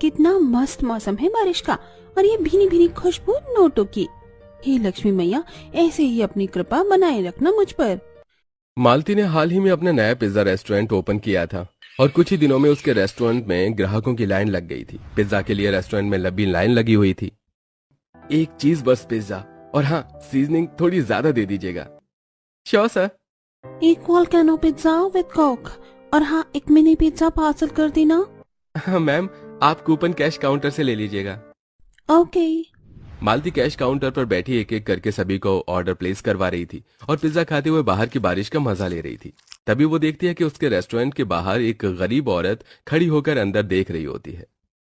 कितना मस्त मौसम है बारिश का, और ये भीनी भीनी खुशबू नोटों की। हे लक्ष्मी मैया, ऐसे ही अपनी कृपा बनाए रखना मुझ पर। मालती ने हाल ही में अपना नया पिज्जा रेस्टोरेंट ओपन किया था और कुछ ही दिनों में उसके रेस्टोरेंट में ग्राहकों की लाइन लग गई थी। पिज्जा के लिए रेस्टोरेंट में लंबी लाइन लगी हुई थी। एक चीज बस पिज्जा, और हाँ, सीजनिंग थोड़ी ज्यादा दे दीजिएगा। Sure sir. एक वोल्केनो पिज्जा विद कोक, और हाँ, एक मिनी पिज्जा पार्सल कर देना। हाँ मैम, आप कूपन कैश काउंटर से ले लीजिएगा। ओके। मालती कैश काउंटर पर बैठी एक एक करके सभी को ऑर्डर प्लेस करवा रही थी और पिज्जा खाते हुए बाहर की बारिश का मजा ले रही थी। तभी वो देखती है कि उसके रेस्टोरेंट के बाहर एक गरीब औरत खड़ी होकर अंदर देख रही होती है।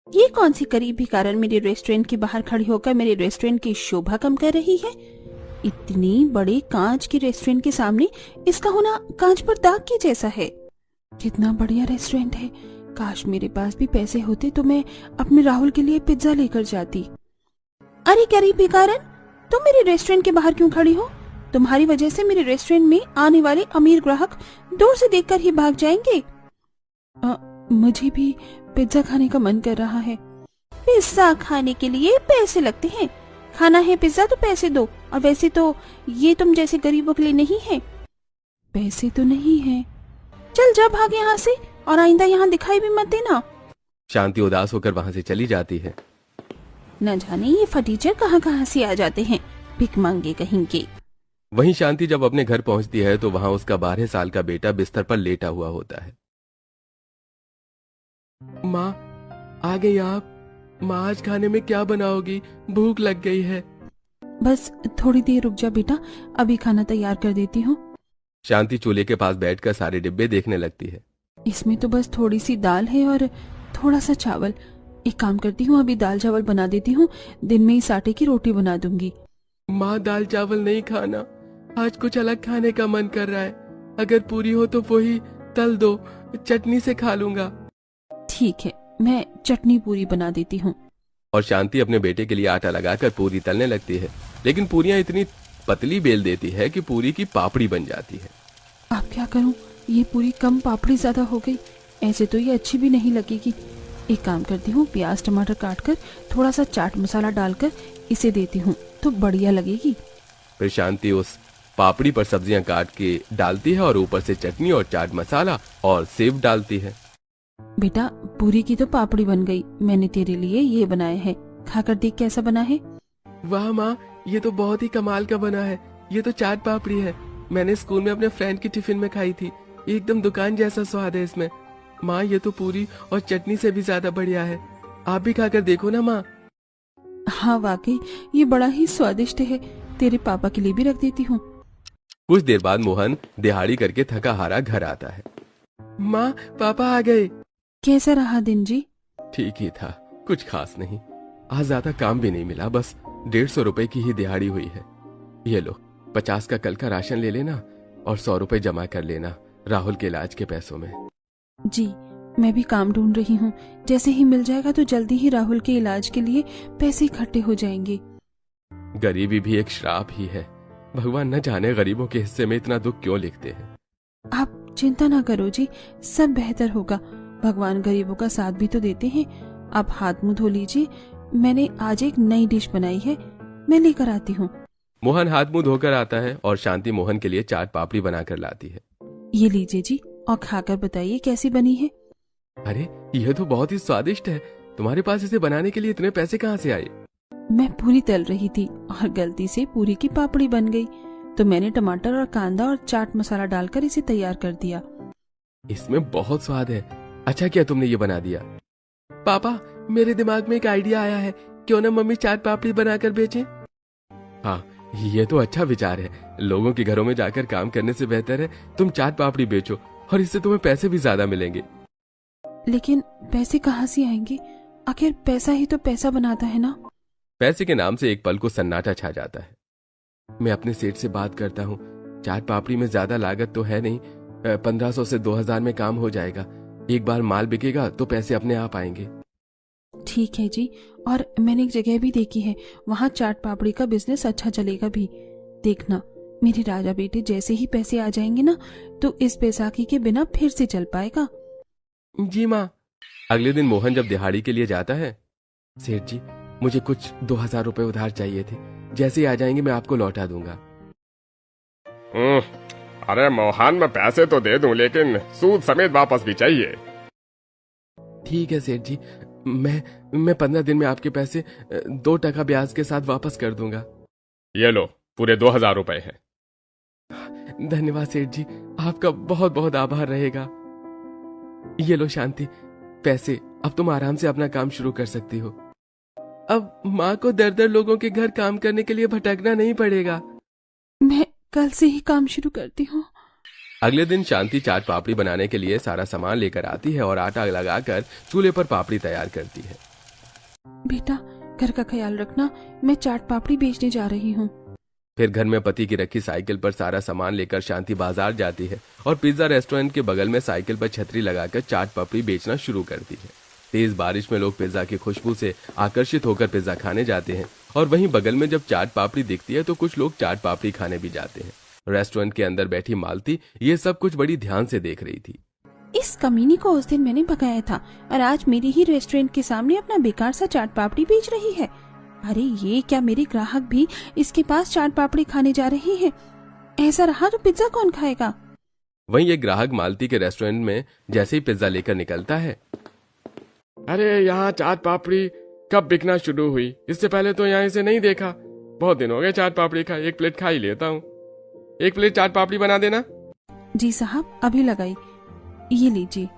ये कौन सी गरीब भिखारन मेरे रेस्टोरेंट के बाहर खड़ी होकर मेरे रेस्टोरेंट की शोभा कम कर रही है? इतनी बड़े कांच के रेस्टोरेंट के सामने इसका होना कांच पर दाग के जैसा है। कितना बढ़िया रेस्टोरेंट है। काश मेरे पास भी पैसे होते तो मैं अपने राहुल के लिए पिज्जा लेकर जाती। अरे गरीब भिखारन, तुम मेरे रेस्टोरेंट के बाहर क्यों खड़ी हो? तुम्हारी वजह से मेरे रेस्टोरेंट में आने वाले अमीर ग्राहक दूर से देखकर ही भाग जाएंगे। मुझे भी पिज्जा खाने का मन कर रहा है। पिज्जा खाने के लिए पैसे लगते हैं। खाना है पिज्जा तो पैसे दो, और वैसे तो ये तुम जैसे गरीबों के लिए नहीं है। पैसे तो नहीं है। चल जा, भाग यहाँ से, और आइंदा यहाँ दिखाई भी मत देना। शांति उदास होकर वहां से चली जाती है। न जाने ये फटीचर कहाँ कहाँ से आ जाते हैं, भिख मांगे कहीं के। वहीं शांति जब अपने घर पहुंचती है तो वहां उसका 12 साल का बेटा बिस्तर पर लेटा हुआ होता है। माँ, आ गई आप? माँ, आज खाने में क्या बनाओगी? भूख लग गई है। बस थोड़ी देर रुक जा बेटा, अभी खाना तैयार कर देती हूँ। शांति चूल्हे के पास बैठकर सारे डिब्बे देखने लगती है। इसमें तो बस थोड़ी सी दाल है और थोड़ा सा चावल। एक काम करती हूँ, अभी दाल चावल बना देती हूँ, दिन में ही आटे की रोटी बना दूंगी। माँ, दाल चावल नहीं खाना, आज कुछ अलग खाने का मन कर रहा है। अगर पूरी हो तो वही तल दो, चटनी से खा लूंगा। ठीक है, मैं चटनी पूरी बना देती हूँ। और शांति अपने बेटे के लिए आटा लगाकर पूरी तलने लगती है, लेकिन पूरियां इतनी पतली बेल देती है कि पूरी की पापड़ी बन जाती है। अब क्या करूँ, ये पूरी कम पापड़ी ज्यादा हो गई। ऐसे तो ये अच्छी भी नहीं लगेगी। एक काम करती हूँ, प्याज टमाटर काटकर थोड़ा सा चाट मसाला डालकर इसे देती हूँ तो बढ़िया लगेगी। फिर शांति उस पापड़ी पर सब्जियां काट के डालती है और ऊपर से चटनी और चाट मसाला और सेव डालती है। बेटा, पूरी की तो पापड़ी बन गई, मैंने तेरे लिए ये बनाए हैं, खाकर देख कैसा बना है। वाह माँ, ये तो बहुत ही कमाल का बना है। ये तो चाट पापड़ी है। मैंने स्कूल में अपने फ्रेंड की टिफिन में खाई थी। एकदम दुकान जैसा स्वाद है इसमें। माँ, ये तो पूरी और चटनी से भी ज्यादा बढ़िया है। आप भी खाकर देखो ना माँ। हाँ वाकई ये बड़ा ही स्वादिष्ट है। तेरे पापा के लिए भी रख देती हूँ। कुछ देर बाद मोहन दिहाड़ी करके थका हारा घर आता है। माँ, पापा आ गए। कैसा रहा दिन जी? ठीक ही था, कुछ खास नहीं। आज ज्यादा काम भी नहीं मिला, बस 150 रुपए की ही दिहाड़ी हुई है। ये लो, 50 का कल का राशन ले लेना और 100 रुपए जमा कर लेना राहुल के इलाज के पैसों में। जी, मैं भी काम ढूंढ रही हूँ। जैसे ही मिल जाएगा तो जल्दी ही राहुल के इलाज के लिए पैसे इकट्ठे हो जाएंगे। गरीबी भी एक श्राप ही है। भगवान न जाने गरीबों के हिस्से में इतना दुख क्यों लिखते हैं। आप चिंता ना करो जी, सब बेहतर होगा। भगवान गरीबों का साथ भी तो देते हैं। आप हाथ मुंह धो लीजिए, मैंने आज एक नई डिश बनाई है, मैं लेकर आती हूँ। मोहन हाथ मुंह धोकर आता है और शांति मोहन के लिए चाट पापड़ी बनाकर लाती है। ये लीजिए जी, और खाकर बताइए कैसी बनी है। अरे, यह तो बहुत ही स्वादिष्ट है। तुम्हारे पास इसे बनाने के लिए इतने पैसे कहाँ से आए? मैं पूरी तल रही थी और गलती से पूरी की पापड़ी बन गई, तो मैंने टमाटर और कांदा और चाट मसाला डालकर इसे तैयार कर दिया। इसमें बहुत स्वाद है। अच्छा किया तुमने ये बना दिया। पापा, मेरे दिमाग में एक आइडिया आया है, क्यों ना मम्मी चाट पापड़ी बनाकर बेचें? हाँ, ये तो अच्छा विचार है। लोगों के घरों में जाकर काम करने से बेहतर है तुम चाट पापड़ी बेचो, और इससे तुम्हें पैसे भी ज्यादा मिलेंगे। लेकिन पैसे कहाँ से आएंगे? आखिर पैसा ही तो पैसा बनाता है ना। पैसे के नाम से एक पल को सन्नाटा छा जाता है। मैं अपने सेठ से बात करता हूँ। चाट पापड़ी में ज्यादा लागत तो है नहीं, 1500 से 2000 में काम हो जाएगा। एक बार माल बिकेगा तो पैसे अपने आप आएंगे। ठीक है जी, और मैंने एक जगह भी देखी है, वहाँ चाट पापड़ी का बिजनेस अच्छा चलेगा भी। देखना, मेरे राजा बेटे जैसे ही पैसे आ जाएंगे ना, तो इस बैसाखी के बिना फिर से चल पाएगा। जी माँ, अगले दिन मोहन जब दिहाड़ी के लिए जाता है, सेठ जी मुझे कुछ 2000 रुपए उधार चाहिए थे, जैसे ही आ जाएंगे मैं आपको लौटा दूंगा। अरे मोहन, मैं पैसे तो दे दूं, लेकिन सूद समेत वापस भी चाहिए। ठीक है सेठ जी, मैं 15 दिन में आपके पैसे 2% ब्याज के साथ वापस कर दूंगा। ये लो, पूरे 2000 रुपए हैं। धन्यवाद सेठ जी, आपका बहुत बहुत आभार रहेगा। ये लो शांति, पैसे, अब तुम आराम से अपना काम शुरू कर सकती हो। अब माँ को दर दर लोगों के घर काम करने के लिए भटकना नहीं पड़ेगा। मैं कल से ही काम शुरू करती हूँ। अगले दिन शांति चाट पापड़ी बनाने के लिए सारा सामान लेकर आती है और आटा लगाकर चूल्हे पर पापड़ी तैयार करती है। बेटा, घर का ख्याल रखना, मैं चाट पापड़ी बेचने जा रही हूँ। फिर घर में पति की रखी साइकिल पर सारा सामान लेकर शांति बाजार जाती है और पिज्जा रेस्टोरेंट के बगल में साइकिल पर छतरी लगाकर चाट पापड़ी बेचना शुरू करती है। तेज बारिश में लोग पिज्जा की खुशबू से आकर्षित होकर पिज्जा खाने जाते हैं और वहीं बगल में जब चाट पापड़ी दिखती है तो कुछ लोग चाट पापड़ी खाने भी जाते हैं। रेस्टोरेंट के अंदर बैठी मालती ये सब कुछ बड़ी ध्यान से देख रही थी। इस कमीनी को उस दिन मैंने भगाया था और आज मेरी ही रेस्टोरेंट के सामने अपना बेकार सा चाट पापड़ी बेच रही है। अरे ये क्या, मेरे ग्राहक भी इसके पास चाट पापड़ी खाने जा रहे हैं? ऐसा रहा तो पिज्जा कौन खाएगा? वहीं एक ग्राहक मालती के रेस्टोरेंट में जैसे ही पिज्जा लेकर निकलता है, अरे यहाँ चाट पापड़ी कब बिकना शुरू हुई? इससे पहले तो यहाँ इसे नहीं देखा। बहुत दिन हो गए चाट पापड़ी खाए, एक प्लेट खा ही लेता हूँ। एक प्लेट चाट पापड़ी बना देना। जी साहब, अभी लगाई, ये लीजिए।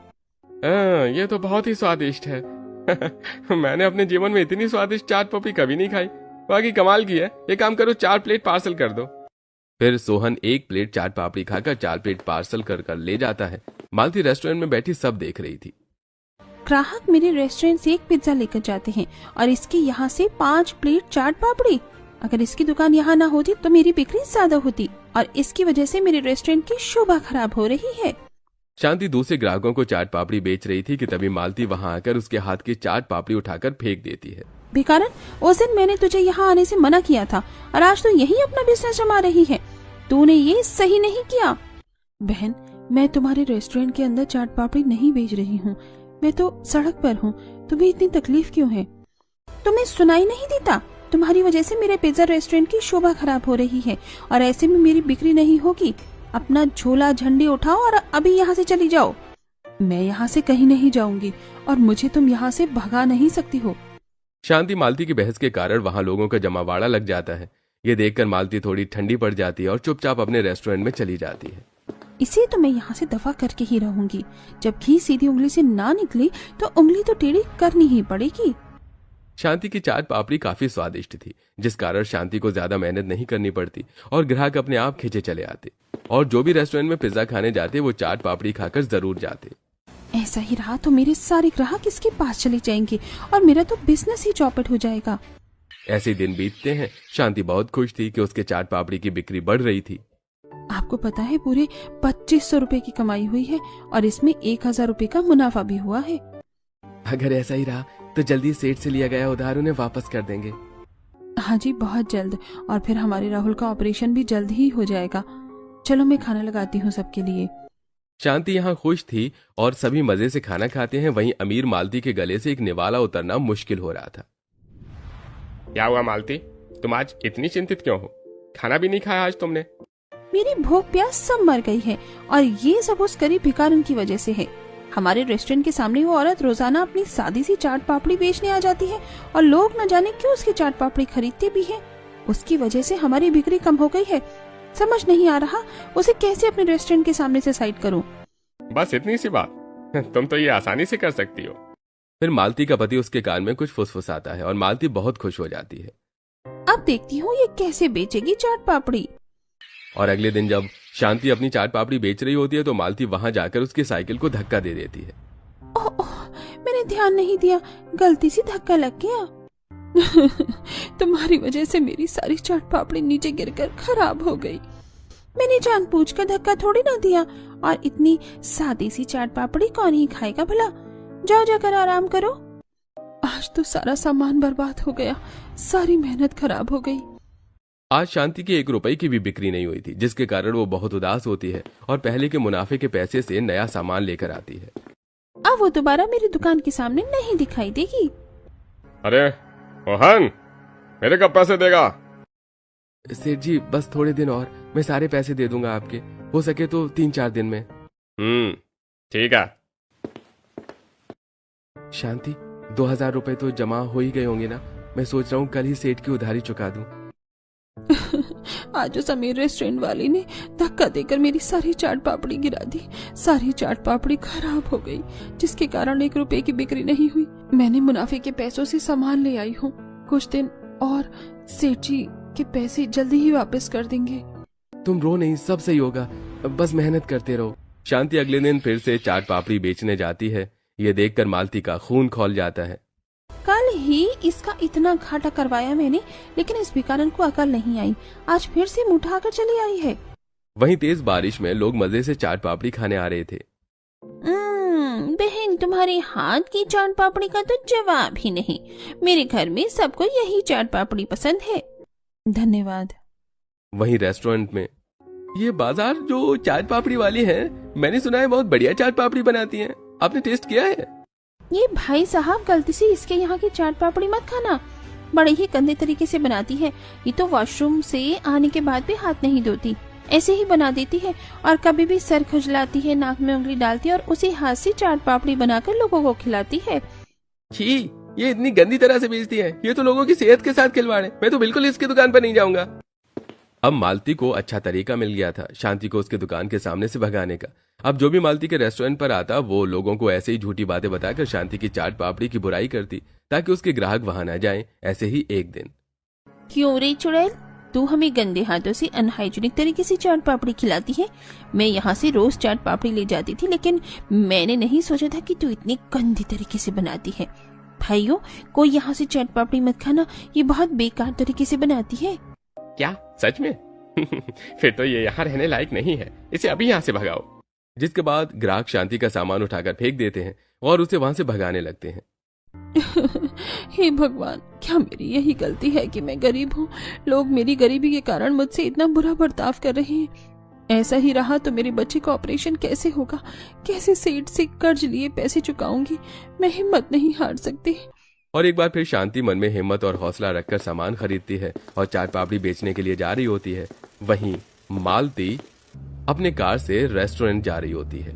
ये तो बहुत ही स्वादिष्ट है। मैंने अपने जीवन में इतनी स्वादिष्ट चाट पापड़ी कभी नहीं खाई। बाकी कमाल की है। एक काम करो, 4 प्लेट पार्सल कर दो। फिर सोहन 1 प्लेट चाट पापड़ी खाकर 4 प्लेट पार्सल कर ले जाता है। मालती रेस्टोरेंट में बैठी सब देख रही थी। ग्राहक मेरे रेस्टोरेंट से 1 पिज्जा लेकर जाते हैं और इसके यहाँ से 5 प्लेट चाट पापड़ी। अगर इसकी दुकान यहाँ ना होती तो मेरी बिक्री ज्यादा होती और इसकी वजह से मेरे रेस्टोरेंट की शोभा खराब हो रही है। शांति दूसरे ग्राहकों को चाट पापड़ी बेच रही थी कि तभी मालती वहां आकर उसके हाथ की चाट पापड़ी उठाकर फेंक देती है। बेकारन, उस दिन मैंने तुझे यहाँ आने से मना किया था और आज तो यही अपना बिजनेस जमा रही है। तूने ये सही नहीं किया। बहन, मैं तुम्हारे रेस्टोरेंट के अंदर चाट पापड़ी नहीं बेच रही हूँ, मैं तो सड़क पर हूँ। तुम्हें इतनी तकलीफ क्यों है? तुम्हें सुनाई नहीं देता? तुम्हारी वजह से मेरे पिज्जा रेस्टोरेंट की शोभा खराब हो रही है और ऐसे में मेरी बिक्री नहीं होगी। अपना झोला झंडे उठाओ और अभी यहाँ से चली जाओ। मैं यहाँ से कहीं नहीं जाऊंगी और मुझे तुम यहाँ से भगा नहीं सकती हो। शांति मालती की बहस के कारण वहां लोगों का जमावाड़ा लग जाता है। ये देखकर मालती थोड़ी ठंडी पड़ जाती है और चुपचाप अपने रेस्टोरेंट में चली जाती है। इसे तो मैं यहाँ से दफा करके ही रहूंगी। जब घी सीधी उंगली से ना निकली तो उंगली तो टेढ़ी करनी ही पड़ेगी। शांति की चाट पापड़ी काफी स्वादिष्ट थी, जिस कारण शांति को ज्यादा मेहनत नहीं करनी पड़ती और ग्राहक अपने आप खींचे चले आते और जो भी रेस्टोरेंट में पिज्जा खाने जाते वो चाट पापड़ी खाकर जरूर जाते। ऐसा ही रहा तो मेरे सारे ग्राहक इसके पास चले जाएंगे और मेरा तो बिजनेस ही चौपट हो जाएगा। ऐसे दिन बीतते हैं। शांति बहुत खुश थी कि उसके चाट पापड़ी की बिक्री बढ़ रही थी। आपको पता है, पूरे 2500 रुपए की कमाई हुई है और इसमें 1000 रुपए का मुनाफा भी हुआ है। अगर ऐसा ही रहा तो जल्दी सेठ से लिया गया उधार उन्हें वापस कर देंगे। हाँ जी, बहुत जल्द। और फिर हमारे राहुल का ऑपरेशन भी जल्द ही हो जाएगा। चलो मैं खाना लगाती हूँ सबके लिए। शांति यहाँ खुश थी और सभी मजे से खाना खाते हैं। वहीं अमीर मालती के गले से एक निवाला उतरना मुश्किल हो रहा था। क्या हुआ मालती, तुम आज इतनी चिंतित क्यों हो? खाना भी नहीं खाया आज तुमने? मेरी भूख प्यास सब मर गई है और ये सब उस गरीब भिखारन की वजह से है। हमारे रेस्टोरेंट के सामने वो औरत रोजाना अपनी सादी सी चाट पापड़ी बेचने आ जाती है और लोग न जाने क्यों उसकी चाट पापड़ी खरीदते भी हैं। उसकी वजह से हमारी बिक्री कम हो गई है। समझ नहीं आ रहा उसे कैसे अपने रेस्टोरेंट के सामने से साइड करूं। बस इतनी सी बात, तुम तो ये आसानी से कर सकती हो। फिर मालती का पति उसके कान में कुछ फुसफुसाता है और मालती बहुत खुश हो जाती है। अब देखती हूँ ये कैसे बेचेगी चाट पापड़ी। और अगले दिन जब शांति अपनी चाट पापड़ी बेच रही होती है तो मालती वहां जाकर उसकी साइकिल को धक्का दे देती है। ओह, मैंने ध्यान नहीं दिया, गलती से धक्का लग गया। तुम्हारी वजह से मेरी सारी चाट पापड़ी नीचे गिरकर खराब हो गई। मैंने जानबूझकर धक्का थोड़ी ना दिया और इतनी सादी सी चाट पापड़ी कौन ही खाएगा भला। जाओ जाकर आराम करो। आज तो सारा सामान बर्बाद हो गया, सारी मेहनत खराब हो गई। आज शांति की 1 रुपए की भी बिक्री नहीं हुई थी, जिसके कारण वो बहुत उदास होती है और पहले के मुनाफे के पैसे से नया सामान लेकर आती है। अब वो दोबारा मेरी दुकान के सामने नहीं दिखाई देगी। अरे मोहन, मेरे कब पैसे देगा? सेठ जी बस थोड़े दिन और, मैं सारे पैसे दे दूंगा आपके, हो सके तो 3-4 दिन में। ठीक है। शांति, 2000 रुपए तो जमा हो ही गए होंगे ना? मैं सोच रहा हूँ कल ही सेठ की उधारी चुका दूं। आज समीर रेस्टोरेंट वाली ने धक्का देकर मेरी सारी चाट पापड़ी गिरा दी। सारी चाट पापड़ी खराब हो गई, जिसके कारण 1 रुपए की बिक्री नहीं हुई। मैंने मुनाफे के पैसों से सामान ले आई हूँ। कुछ दिन और सेठ जी के पैसे जल्दी ही वापस कर देंगे। तुम रो नहीं, सब सही होगा, बस मेहनत करते रहो। शांति अगले दिन फिर से चाट पापड़ी बेचने जाती है। ये देखकर मालती का खून खौल जाता है। कल ही इसका इतना घाटा करवाया मैंने, लेकिन इस भिखारन को अकल नहीं आई। आज फिर से मुंह उठाकर चली आई है। वहीं तेज बारिश में लोग मजे से चाट पापड़ी खाने आ रहे थे। बहन, तुम्हारे हाथ की चाट पापड़ी का तो जवाब ही नहीं। मेरे घर में सबको यही चाट पापड़ी पसंद है। धन्यवाद। वहीं रेस्टोरेंट में, ये बाजार जो चाट पापड़ी वाली है, मैंने सुना है बहुत बढ़िया चाट पापड़ी बनाती हैं। आपने टेस्ट किया है? ये भाई साहब, गलती से इसके यहाँ की चाट पापड़ी मत खाना, बड़े ही गंदे तरीके से बनाती है। ये तो वॉशरूम से आने के बाद भी हाथ नहीं धोती, ऐसे ही बना देती है। और कभी भी सर खुजलाती है, नाक में उंगली डालती है और उसी हाथ से चाट पापड़ी बनाकर लोगों को खिलाती है। छी, ये इतनी गंदी तरह से बेचती है। ये तो लोगों की सेहत के साथ खिलवाड़ है। मैं तो बिल्कुल इसकी दुकान पर नहीं जाऊंगा। अब मालती को अच्छा तरीका मिल गया था शांति को उसके दुकान के सामने से भगाने का। अब जो भी मालती के रेस्टोरेंट पर आता, वो लोगों को ऐसे ही झूठी बातें बताकर शांति की चाट पापड़ी की बुराई करती, ताकि उसके ग्राहक वहां न जाएं। ऐसे ही एक दिन, क्यों रे चुड़ैल, तू हमें गंदे हाथों से अनहाइजीनिक तरीके से चाट पापड़ी खिलाती है। मैं यहाँ से रोज चाट पापड़ी ले जाती थी, लेकिन मैंने नहीं सोचा था कि तू इतनी गंदी तरीके से बनाती है। भाइयों, कोई यहाँ से चाट पापड़ी मत खाना, ये बहुत बेकार तरीके से बनाती है। क्या सच में? फिर तो ये यहाँ रहने लायक नहीं है, इसे अभी यहाँ से भगाओ। जिसके बाद ग्राहक शांति का सामान उठाकर फेंक देते हैं और उसे वहां से भगाने लगते हैं। हे भगवान, क्या मेरी यही गलती है कि मैं गरीब हूँ? लोग मेरी गरीबी के कारण मुझसे इतना बुरा बर्ताव कर रहे हैं। ऐसा ही रहा तो मेरे बच्चे का ऑपरेशन कैसे होगा? कैसे सेठ से कर्ज लिए पैसे चुकाऊंगी? मैं हिम्मत नहीं हार सकती। और एक बार फिर शांति मन में हिम्मत और हौसला रखकर सामान खरीदती है और चाट पापड़ी बेचने के लिए जा रही होती है। वहीं मालती अपने कार से रेस्टोरेंट जा रही होती है।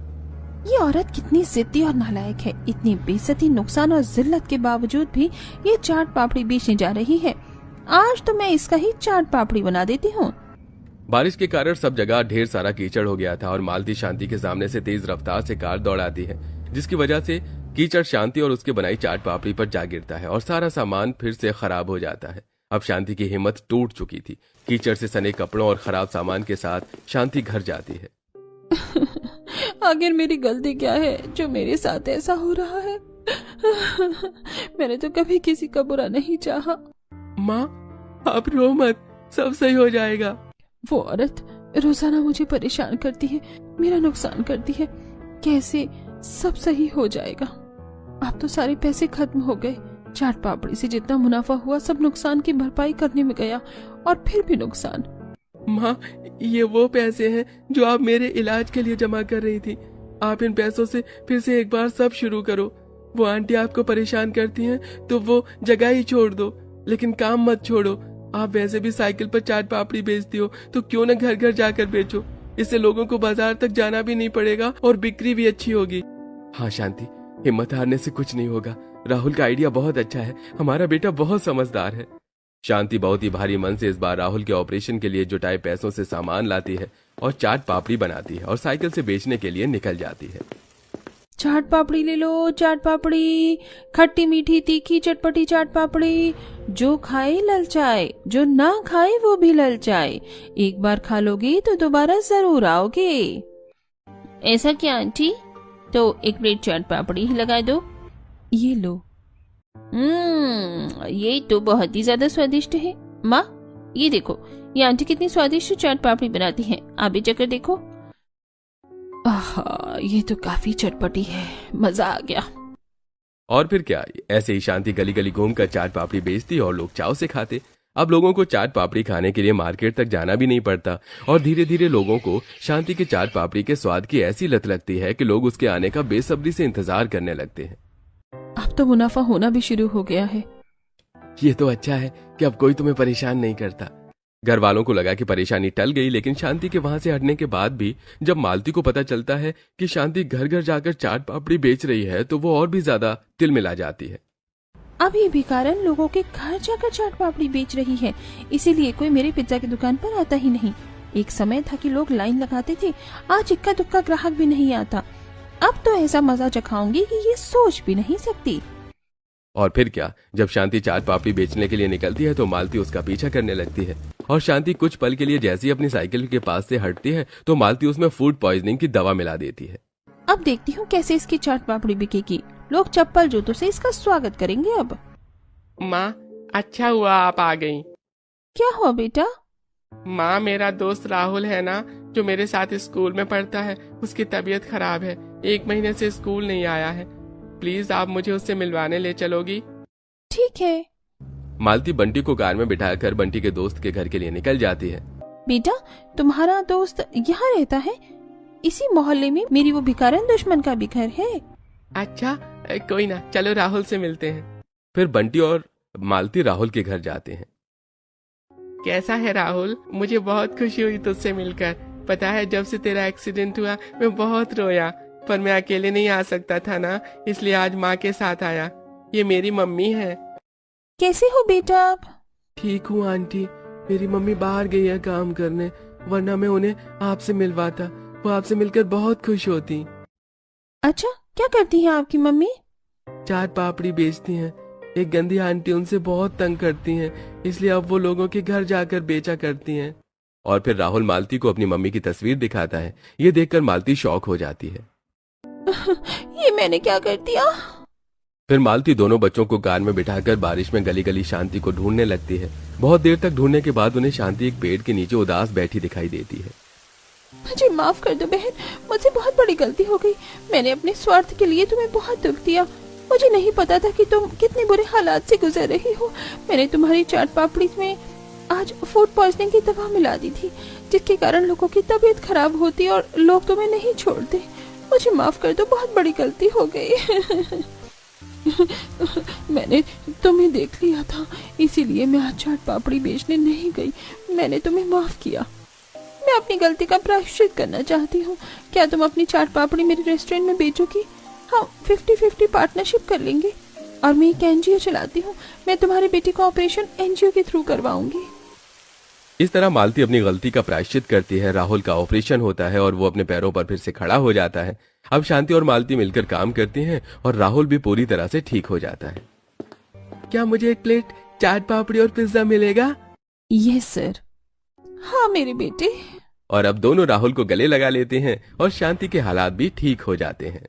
ये औरत कितनी जिद्दी और नालायक है। इतनी बेइज्जती, नुकसान और जिल्लत के बावजूद भी ये चाट पापड़ी बेचने जा रही है। आज तो मैं इसका ही चाट पापड़ी बना देती हूँ। बारिश के कारण सब जगह ढेर सारा कीचड़ हो गया था और मालती शांति के सामने से तेज रफ्तार से कार दौड़ाती है, जिसकी वजह से कीचड़ शांति और उसके बनाई चाट पापड़ी पर जा गिरता है और सारा सामान फिर से खराब हो जाता है। अब शांति की हिम्मत टूट चुकी थी। कीचड़ से सने कपड़ों और खराब सामान के साथ शांति घर जाती है। आखिर मेरी गलती क्या है जो मेरे साथ ऐसा हो रहा है? मैंने तो कभी किसी का बुरा नहीं चाहा। माँ, आप रो मत, सब सही हो जाएगा। वो औरत रोजाना मुझे परेशान करती है, मेरा नुकसान करती है। कैसे सब सही हो जाएगा? अब तो सारे पैसे खत्म हो गए। चाट पापड़ी से जितना मुनाफा हुआ सब नुकसान की भरपाई करने में गया और फिर भी नुकसान। माँ, ये वो पैसे हैं जो आप मेरे इलाज के लिए जमा कर रही थी। आप इन पैसों से फिर से एक बार सब शुरू करो। वो आंटी आपको परेशान करती हैं तो वो जगह ही छोड़ दो, लेकिन काम मत छोड़ो। आप वैसे भी साइकिल पर चाट पापड़ी बेचती हो, तो क्यों न घर घर जाकर बेचो। इससे लोगों को बाजार तक जाना भी नहीं पड़ेगा और बिक्री भी अच्छी होगी। हाँ शांति, हिम्मत हारने से कुछ नहीं होगा। राहुल का आइडिया बहुत अच्छा है। हमारा बेटा बहुत समझदार है। शांति बहुत ही भारी मन से इस बार राहुल के ऑपरेशन के लिए जुटाए पैसों से सामान लाती है और चाट पापड़ी बनाती है और साइकिल से बेचने के लिए निकल जाती है। चाट पापड़ी ले लो, चाट पापड़ी, खट्टी मीठी तीखी चटपटी चाट पापड़ी। जो खाए ललचाए, जो ना खाए वो भी ललचाए। एक बार खा लोगे तो दोबारा जरूर आओगे। ऐसा क्या आंटी? तो एक प्लेट चाट पापड़ी ही लगा दो। ये लो। ये तो बहुत ही ज्यादा स्वादिष्ट है। माँ, ये देखो, ये आंटी कितनी स्वादिष्ट चाट पापड़ी बनाती हैं। आप भी चखकर देखो। आहा, ये तो काफी चटपटी है, मजा आ गया। और फिर क्या, ऐसे ही शांति गली गली घूमकर चाट पापड़ी बेचती और लोग चाव से खाते। अब लोगों को चाट पापड़ी खाने के लिए मार्केट तक जाना भी नहीं पड़ता और धीरे धीरे लोगों को शांति की चाट पापड़ी के स्वाद की ऐसी लत लगती है कि लोग उसके आने का बेसब्री से इंतजार करने लगते हैं। अब तो मुनाफा होना भी शुरू हो गया है। ये तो अच्छा है कि अब कोई तुम्हें परेशान नहीं करता। घर वालों को लगा कि परेशानी टल गई, लेकिन शांति के वहां से हटने के बाद भी जब मालती को पता चलता है कि शांति घर घर जाकर चाट पापड़ी बेच रही है तो वो और भी ज्यादा तिलमिला जाती है। अभी भी कारण लोगों के घर जाकर चाट पापड़ी बेच रही है, इसीलिए कोई मेरे पिज्जा की दुकान पर आता ही नहीं। एक समय था कि लोग लाइन लगाते थे, आज इक्का दुक्का ग्राहक भी नहीं आता। अब तो ऐसा मजा चखाऊंगी कि ये सोच भी नहीं सकती। और फिर क्या, जब शांति चाट पापड़ी बेचने के लिए निकलती है तो मालती उसका पीछा करने लगती है और शांति कुछ पल के लिए जैसे ही अपनी साइकिल के पास से हटती है तो मालती उसमें फूड पॉइजनिंग की दवा मिला देती है। अब देखती हूँ कैसे इसकी चाट पापड़ी बिकेगी। लोग चप्पल जूतों से इसका स्वागत करेंगे। अब माँ, अच्छा हुआ आप आ गई। क्या हुआ बेटा? माँ, मेरा दोस्त राहुल है ना, जो मेरे साथ स्कूल में पढ़ता है, उसकी तबीयत खराब है। 1 महीने से स्कूल नहीं आया है। प्लीज आप मुझे उससे मिलवाने ले चलोगी? ठीक है। मालती बंटी को कार में बिठाकर बंटी के दोस्त के घर के लिए निकल जाती है। बेटा, तुम्हारा दोस्त यहाँ रहता है? इसी मोहल्ले में मेरी वो भिखारन दुश्मन का भी घर है। अच्छा, कोई ना, चलो राहुल से मिलते हैं। फिर बंटी और मालती राहुल के घर जाते हैं। कैसा है राहुल? मुझे बहुत खुशी हुई तुझसे मिलकर। पता है, जब से तेरा एक्सीडेंट हुआ मैं बहुत रोया, पर मैं अकेले नहीं आ सकता था ना, इसलिए आज माँ के साथ आया। ये मेरी मम्मी है। कैसे हो बेटा आप? ठीक हूँ आंटी, मेरी मम्मी बाहर गई है काम करने, वरना मैं उन्हें आपसे मिलवाता। वो आपसे मिलकर बहुत खुश होती। अच्छा, क्या करती है आपकी मम्मी? चाट पापड़ी बेचती हैं। एक गंदी आंटी उनसे बहुत तंग करती हैं, इसलिए अब वो लोगों के घर जाकर बेचा करती हैं। और फिर राहुल मालती को अपनी मम्मी की तस्वीर दिखाता है। ये देखकर मालती शॉक हो जाती है। ये मैंने क्या कर दिया? फिर मालती दोनों बच्चों को कार में बिठाकर बारिश में गली गली शांति को ढूंढने लगती है। बहुत देर तक ढूंढने के बाद उन्हें शांति एक पेड़ के नीचे उदास बैठी दिखाई देती है। मुझे माफ कर दो बहन, मुझसे बहुत बड़ी गलती हो गई। मैंने अपने स्वार्थ के लिए तुम्हें बहुत दुख दिया। मुझे नहीं पता था कि तुम कितने बुरे हालात से गुजर रही हो। मैंने तुम्हारी चाट पापड़ी में आज फूड पॉइजनिंग की दवा मिला दी थी, जिसके कारण लोगों की तबीयत खराब होती और लोग तुम्हें नहीं छोड़ते। मुझे माफ कर दो, बहुत बड़ी गलती हो गई। मैंने तुम्हें देख लिया था, इसीलिए मैं आज चाट पापड़ी बेचने नहीं गई। मैंने तुम्हें माफ किया। मैं अपनी गलती का प्रायश्चित करना चाहती हूँ। क्या तुम अपनी चाट पापड़ी मेरे रेस्टोरेंट में बेचोगी? हम 50-50 पार्टनरशिप कर लेंगे। और मैं एक एनजीओ चलाती हूँ, मैं तुम्हारे बेटे को ऑपरेशन एनजीओ के थ्रू करवाऊंगी। इस तरह मालती अपनी गलती का प्रायश्चित करती है। राहुल का ऑपरेशन होता है और वो अपने पैरों पर फिर से खड़ा हो जाता है। अब शांति और मालती मिलकर काम करती हैं और राहुल भी पूरी तरह से ठीक हो जाता है। क्या मुझे एक प्लेट चाट पापड़ी और पिज्जा मिलेगा? Yes sir. हाँ मेरे बेटे। और अब दोनों राहुल को गले लगा लेते हैं और शांति के हालात भी ठीक हो जाते हैं।